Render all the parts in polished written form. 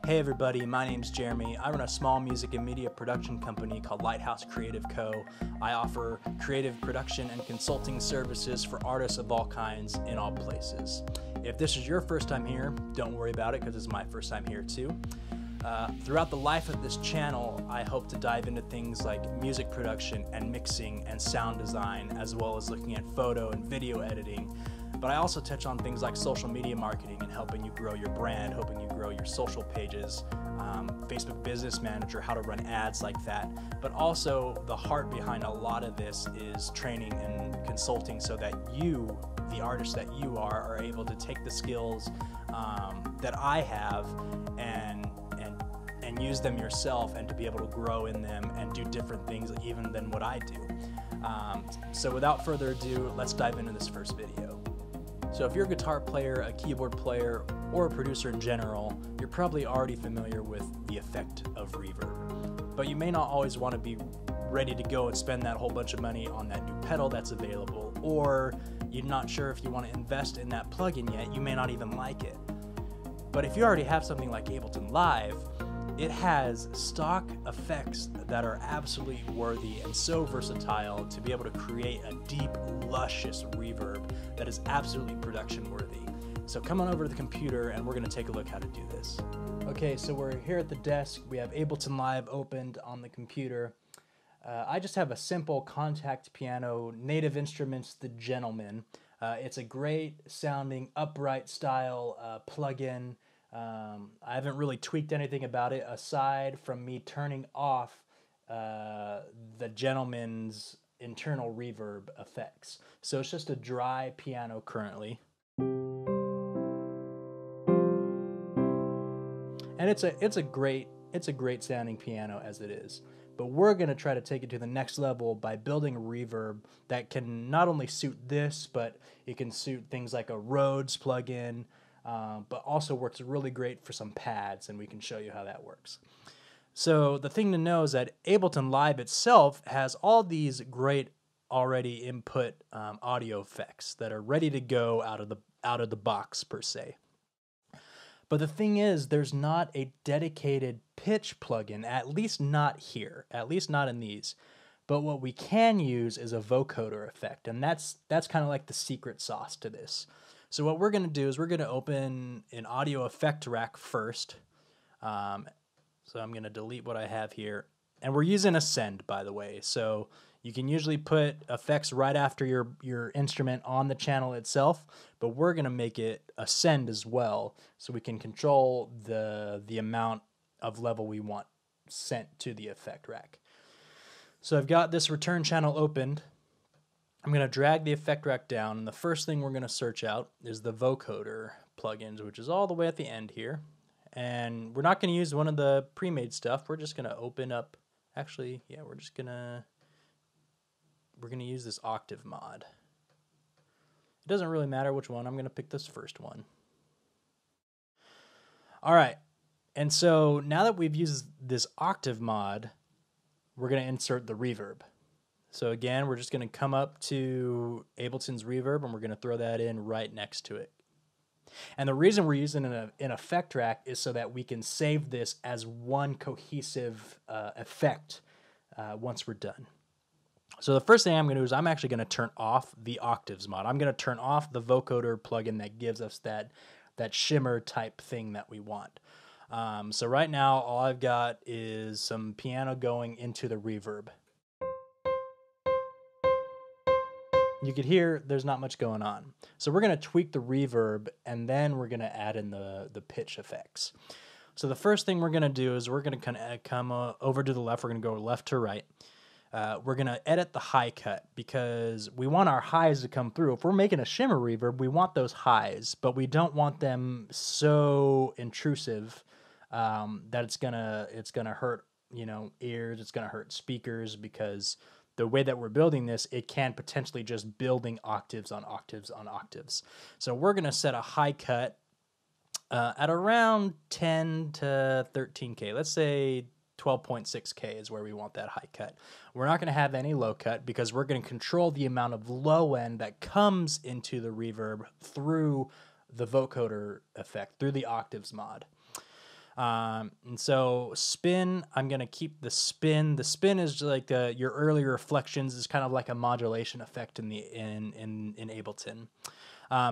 Hey everybody, my name's Jeremy. I run a small music and media production company called Lighthouse Creative Co. I offer creative production and consulting services for artists of all kinds in all places. If this is your first time here, don't worry about it because it's my first time here too. Throughout the life of this channel, I hope to dive into things like music production and mixing and sound design, as well as looking at photo and video editing. But I also touch on things like social media marketing and helping you grow your brand, helping you grow your social pages, Facebook Business Manager, how to run ads like that. But also the heart behind a lot of this is training and consulting so that you, the artist that you are able to take the skills that I have and use them yourself and to be able to grow in them and do different things even than what I do. So without further ado, let's dive into this first video. So if you're a guitar player, a keyboard player, or a producer in general, you're probably already familiar with the effect of reverb. But you may not always want to be ready to go and spend that whole bunch of money on that new pedal that's available, or you're not sure if you want to invest in that plugin yet, you may not even like it. But if you already have something like Ableton Live, it has stock effects that are absolutely worthy and so versatile to be able to create a deep, luscious reverb that is absolutely production worthy. So come on over to the computer and we're going to take a look how to do this. Okay, so we're here at the desk. We have Ableton Live opened on the computer. I just have a simple contact piano, Native Instruments The Gentleman. It's a great sounding upright style plugin. I haven't really tweaked anything about it aside from me turning off the Gentleman's internal reverb effects. So it's just a dry piano currently. And it's a great sounding piano as it is. But we're going to try to take it to the next level by building a reverb that can not only suit this, but it can suit things like a Rhodes plugin, but also works really great for some pads, and we can show you how that works. So the thing to know is that Ableton Live itself has all these great already input audio effects that are ready to go out of the box per se. But the thing is, there's not a dedicated pitch plugin, at least not here, at least not in these. But what we can use is a vocoder effect, and that's kind of like the secret sauce to this. So what we're going to do is we're going to open an audio effect rack first. So I'm going to delete what I have here. And we're using Ascend, by the way. So you can usually put effects right after your instrument on the channel itself, but we're going to make it Ascend as well so we can control the amount of level we want sent to the effect rack. So I've got this return channel opened. I'm going to drag the effect rack down, and the first thing we're going to search out is the vocoder plugins, which is all the way at the end here. And we're not going to use one of the pre-made stuff. We're just going to open up, actually, yeah, we're going to use this Octave Mod. It doesn't really matter which one. I'm going to pick this first one. All right, and so now that we've used this Octave Mod, we're going to insert the reverb. So again, we're just going to come up to Ableton's reverb and we're going to throw that in right next to it. And the reason we're using an effect rack is so that we can save this as one cohesive effect once we're done. So the first thing I'm going to do is I'm actually going to turn off the Octaves mod. I'm going to turn off the vocoder plugin that gives us that shimmer type thing that we want. So right now, all I've got is some piano going into the reverb. You could hear there's not much going on. So we're going to tweak the reverb, and then we're going to add in the pitch effects. So the first thing we're going to do is we're going to come over to the left. We're going to go left to right. We're going to edit the high cut because we want our highs to come through. If we're making a shimmer reverb, we want those highs, but we don't want them so intrusive that it's gonna hurt, ears. It's gonna hurt speakers because the way that we're building this, it can potentially just building octaves on octaves on octaves. So we're going to set a high cut at around 10 to 13K. Let's say 12.6K is where we want that high cut. We're not going to have any low cut because we're going to control the amount of low end that comes into the reverb through the vocoder effect, through the Octaves mod. And so spin, I'm going to keep the spin. The spin is like your early reflections is kind of like a modulation effect in Ableton.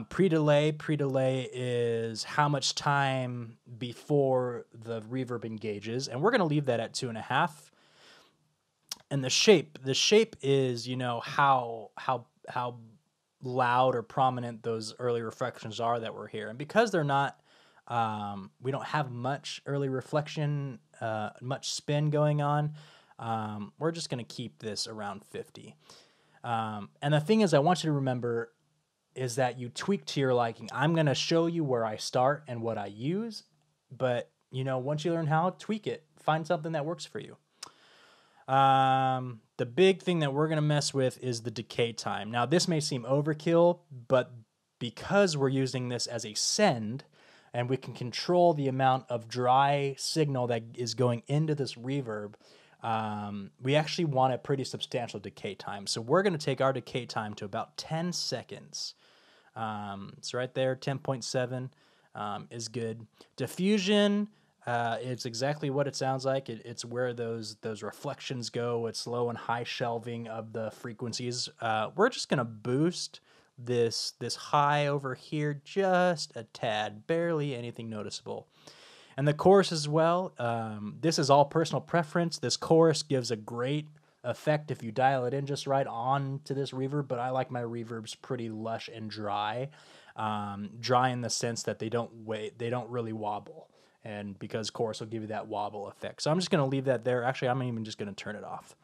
Pre-delay is how much time before the reverb engages, and we're going to leave that at 2.5. And the shape is, you know, how loud or prominent those early reflections are that we're here. And because they're not, we don't have much early reflection, much spin going on, we're just going to keep this around 50. And the thing is, I want you to remember is that you tweak to your liking. I'm going to show you where I start and what I use, but you know, once you learn how, tweak it, find something that works for you. The big thing that we're going to mess with is the decay time. Now, this may seem overkill, but because we're using this as a send, and we can control the amount of dry signal that is going into this reverb, we actually want a pretty substantial decay time. So we're going to take our decay time to about 10 seconds. So right there, 10.7 is good. Diffusion, it's exactly what it sounds like. It's where those reflections go. It's low and high shelving of the frequencies. We're just gonna boost this high over here just a tad, barely anything noticeable. And the chorus as well. This is all personal preference. This chorus gives a great effect if you dial it in just right on to this reverb, but I like my reverbs pretty lush and dry. Dry in the sense that they don't really wobble. And because chorus will give you that wobble effect. So I'm just going to leave that there. Actually, I'm even just going to turn it off.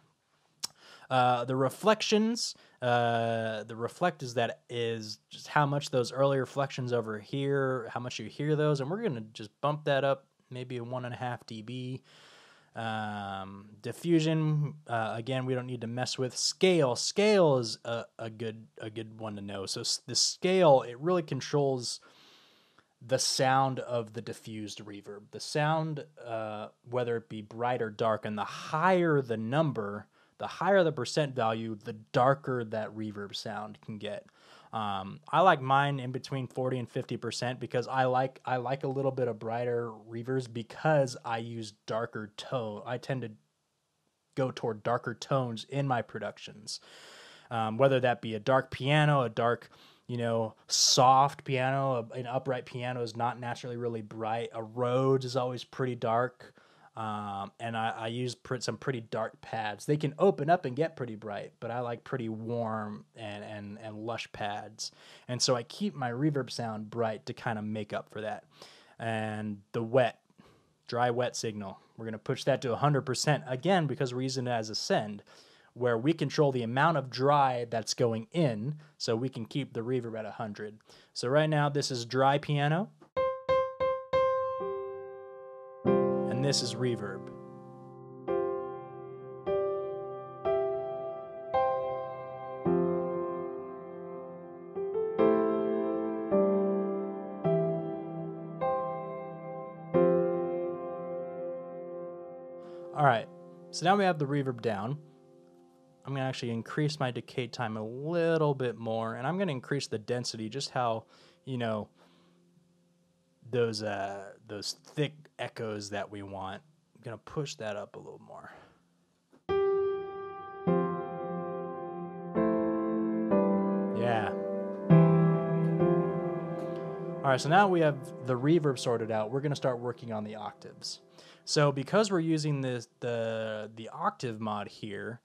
The reflections, the reflect is just how much those early reflections over here, how much you hear those. And we're going to just bump that up maybe a 1.5 dB. Diffusion, again, we don't need to mess with. Scale is a good one to know. So the scale, it really controls the sound of the diffused reverb. The sound, whether it be bright or dark, and the higher the number, the higher the percent value, the darker that reverb sound can get. I like mine in between 40 and 50% because I like a little bit of brighter reverbs because I use darker tone. I tend to go toward darker tones in my productions, whether that be a dark piano, a dark, you know, soft piano. An upright piano is not naturally really bright. A Rhodes is always pretty dark. And I use some pretty dark pads. They can open up and get pretty bright, but I like pretty warm and lush pads. And so I keep my reverb sound bright to kind of make up for that. And the dry wet signal, we're going to push that to 100% again because we're using it as a send, where we control the amount of dry that's going in so we can keep the reverb at 100. So right now this is dry piano. And this is reverb. All right, so now we have the reverb down. I'm gonna actually increase my decay time a little bit more, and I'm gonna increase the density, just how, you know, those thick echoes that we want. I'm gonna push that up a little more. Yeah. All right, so now we have the reverb sorted out. We're gonna start working on the octaves. So because we're using the Octave mod here,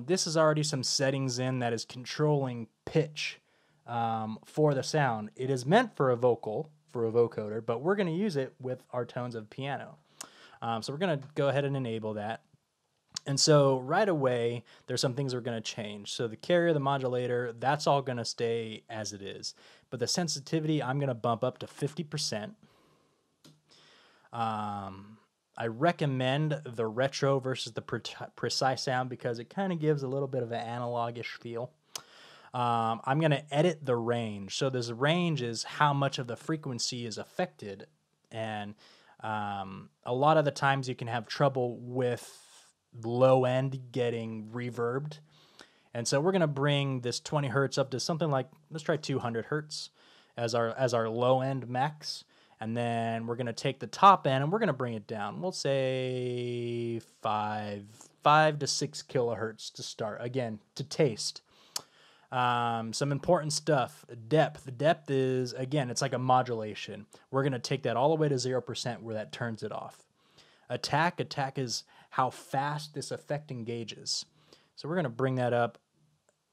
this is already some settings in that is controlling pitch for the sound. It is meant for a vocoder, but we're going to use it with our tones of piano. So we're going to go ahead and enable that. And so right away, there's some things we're going to change. So the carrier, the modulator, that's all going to stay as it is. But the sensitivity, I'm going to bump up to 50%. I recommend the retro versus the precise sound because it kind of gives a little bit of an analog-ish feel. I'm going to edit the range. So this range is how much of the frequency is affected. And a lot of the times you can have trouble with low end getting reverbed. And so we're going to bring this 20 hertz up to something like, let's try 200 hertz as our low end max. And then we're going to take the top end and we're going to bring it down. We'll say 5 to 6 kilohertz to start. Again, to taste. Some important stuff. Depth. Depth is, again, it's like a modulation. We're going to take that all the way to 0% where that turns it off. Attack. Attack is how fast this effect engages. So we're going to bring that up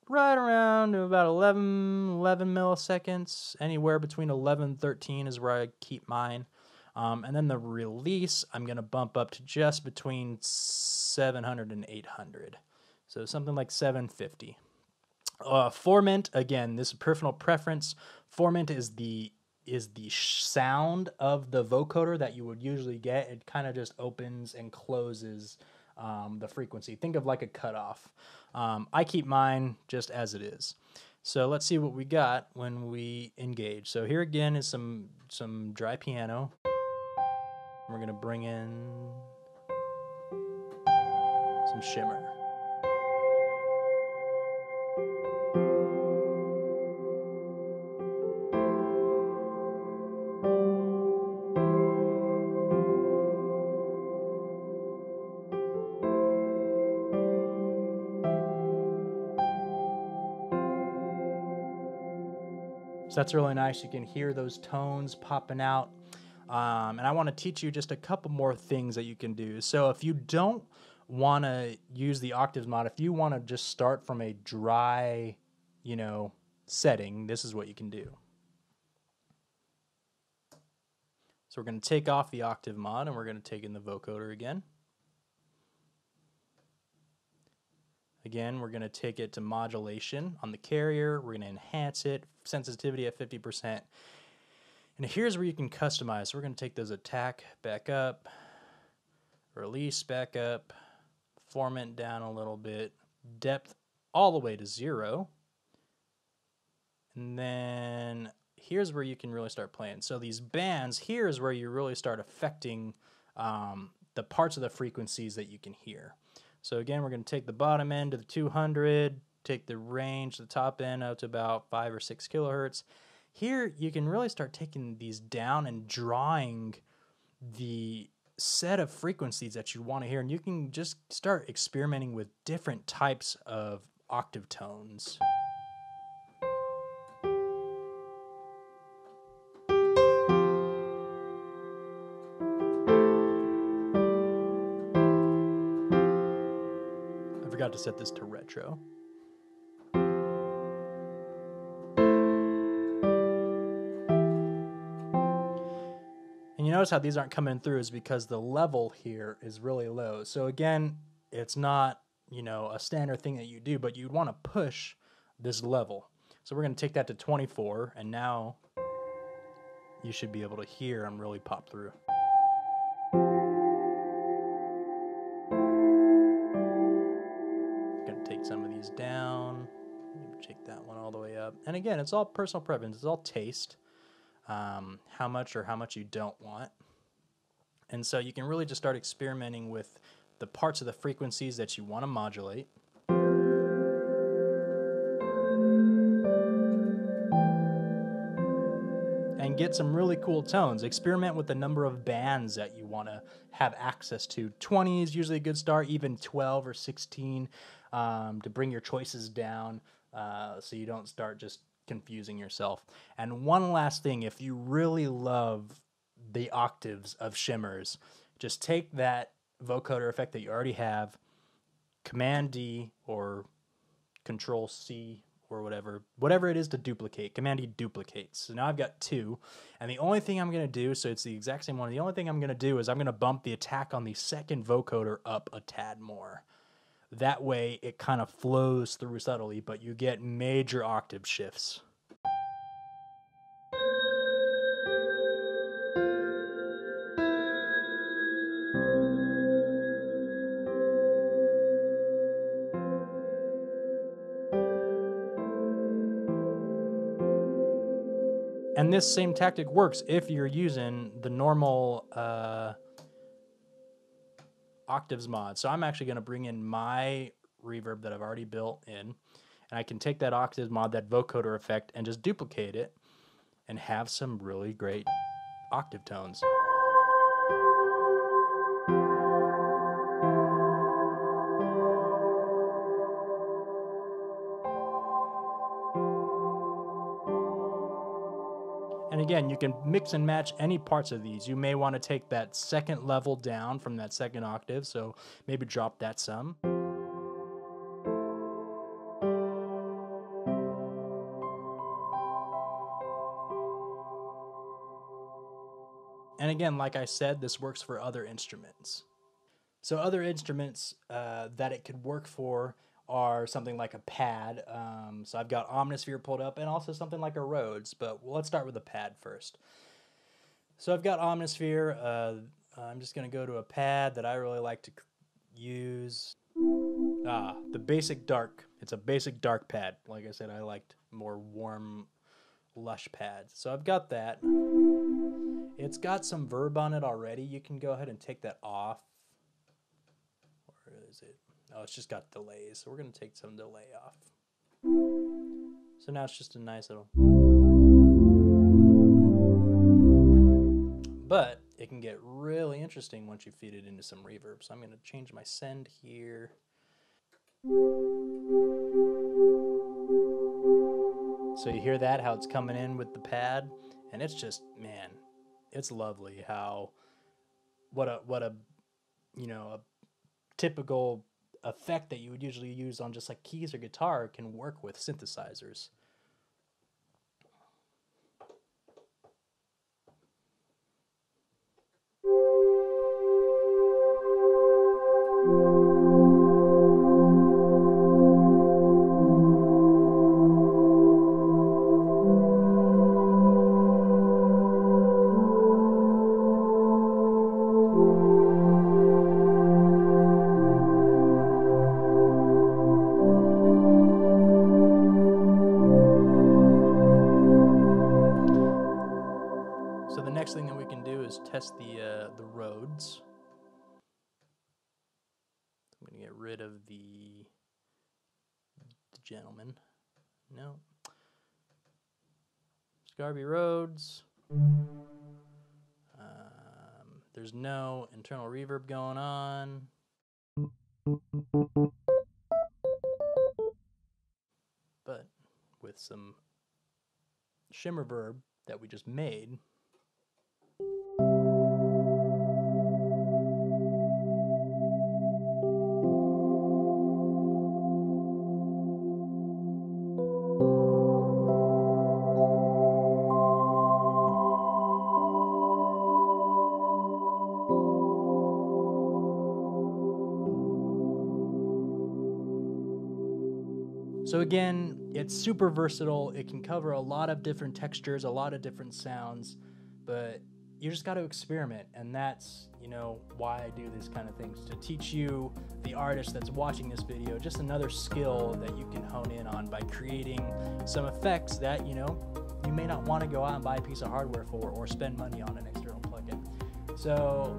right around to about 11 milliseconds. Anywhere between 11 and 13 is where I keep mine. And then the release, I'm going to bump up to just between 700 and 800. So something like 750. Formant, again, this is personal preference. Formant is the sound of the vocoder that you would usually get. It kind of just opens and closes the frequency. Think of like a cutoff. I keep mine just as it is. So let's see what we got when we engage. So here again is some dry piano. We're going to bring in some shimmer. So that's really nice. You can hear those tones popping out. And I want to teach you just a couple more things that you can do. So if you don't want to use the Octave Mod, if you want to just start from a dry, setting, this is what you can do. So we're going to take off the Octave Mod and we're going to take in the vocoder again. Again, we're going to take it to modulation on the carrier. We're going to enhance it, sensitivity at 50%. And here's where you can customize. So we're going to take those attack back up, release back up, formant down a little bit, depth all the way to 0. And then here's where you can really start playing. So these bands, here's where you really start affecting the parts of the frequencies that you can hear. So again, we're going to take the bottom end to the 200, take the range, the top end out to about 5 or 6 kilohertz. Here, you can really start taking these down and drawing the set of frequencies that you want to hear, and you can just start experimenting with different types of octave tones. I forgot to set this to retro. And you notice how these aren't coming through is because the level here is really low. So again, it's not, a standard thing that you do, but you'd want to push this level. So we're going to take that to 24, and now you should be able to hear and really pop through. Going to take some of these down, take that one all the way up. And again, it's all personal preference, it's all taste. How much you don't want. And so you can really just start experimenting with the parts of the frequencies that you want to modulate. And get some really cool tones. Experiment with the number of bands that you want to have access to. 20 is usually a good start, even 12 or 16 to bring your choices down so you don't start just confusing yourself. And one last thing, if you really love the octaves of shimmers, just take that vocoder effect that you already have, Command D or Control C or whatever it is to duplicate. Command D duplicates. So now I've got 2, and the only thing I'm going to do, so it's the exact same one, the only thing I'm going to do is I'm going to bump the attack on the second vocoder up a tad more. That way it kind of flows through subtly, but you get major octave shifts. And this same tactic works if you're using the normal Octaves mod. So I'm actually going to bring in my reverb that I've already built in, and I can take that Octaves mod, that vocoder effect, and just duplicate it and have some really great octave tones. And again, you can mix and match any parts of these. You may want to take that second level down from that second octave, so maybe drop that some. And again, like I said, this works for other instruments. So other instruments that it could work for are something like a pad. So I've got Omnisphere pulled up, and also something like a Rhodes, but let's start with a pad first. So I've got Omnisphere. I'm just going to go to a pad that I really like to use. The Basic Dark. It's a basic dark pad. Like I said, I liked more warm, Lush pads. So I've got that. It's got some verb on it already. You can go ahead and take that off. Where is it? Oh, it's just got delays. So we're going to take some delay off. So now it's just a nice little... But it can get really interesting once you feed it into some reverb. So I'm going to change my send here. So you hear that, how it's coming in with the pad? And it's just, man... It's lovely how what a you know, a typical effect that you would usually use on just like keys or guitar can work with synthesizers. Next thing that we can do is test the Rhodes. I'm going to get rid of the gentleman. No. Scarby Rhodes. There's no internal reverb going on. But with some shimmer verb that we just made, so again, it's super versatile. It can cover a lot of different textures, a lot of different sounds, but you just got to experiment. And that's, you know, why I do this kind of things, to teach you, the artist that's watching this video, just another skill that you can hone in on by creating some effects that, you know, you may not want to go out and buy a piece of hardware for or spend money on an external plugin. So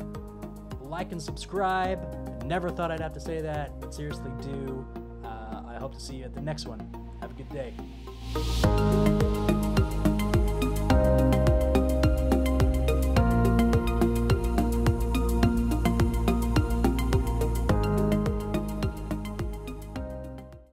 like and subscribe. Never thought I'd have to say that, but seriously do. I hope to see you at the next one. Have a good day.